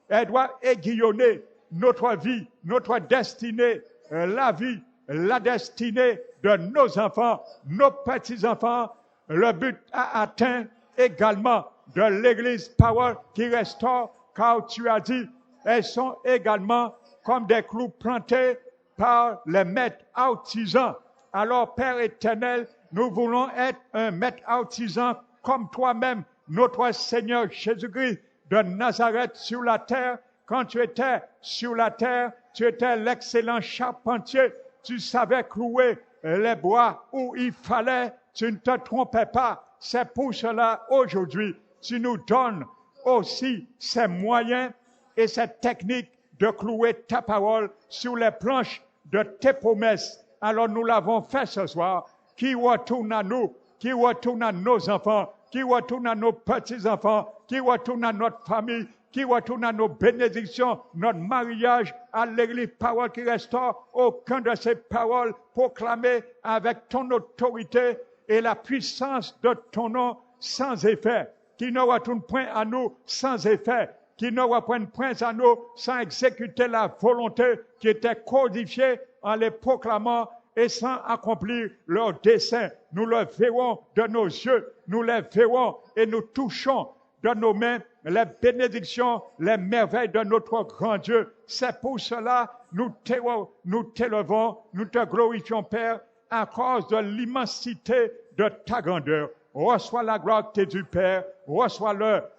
Elles doivent aiguillonner notre vie, notre destinée, la vie, la destinée de nos enfants, nos petits-enfants. Le but à atteindre également de l'Église Parole qui restaure, car tu as dit, elles sont également comme des clous plantés par les maîtres artisans. Alors, Père éternel, nous voulons être un maître artisan comme toi-même, notre Seigneur Jésus-Christ de Nazareth sur la terre. Quand tu étais sur la terre, tu étais l'excellent charpentier. Tu savais clouer les bois où il fallait. Tu ne te trompais pas. C'est pour cela, aujourd'hui, tu nous donnes aussi ces moyens et cette technique de clouer ta parole sur les planches de tes promesses. Alors nous l'avons fait ce soir. Qui retourne à nous, qui retourne à nos enfants, qui retourne à nos petits-enfants, qui retourne à notre famille, qui retourne à nos bénédictions, notre mariage, à l'Église Parole qui restaure. Aucun de ces paroles proclamées avec ton autorité et la puissance de ton nom sans effet, qui ne retourne point à nous sans effet, qui ne reprennent point à nous sans exécuter la volonté qui était codifiée en les proclamant et sans accomplir leur dessein. Nous le verrons de nos yeux, nous les verrons et nous touchons de nos mains les bénédictions, les merveilles de notre grand Dieu. C'est pour cela nous t'élevons, nous te glorifions, Père, à cause de l'immensité de ta grandeur. Reçois la gloire qui est du Père, reçois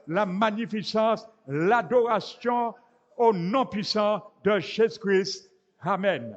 la magnificence, l'adoration au nom puissant de Jésus-Christ. Amen.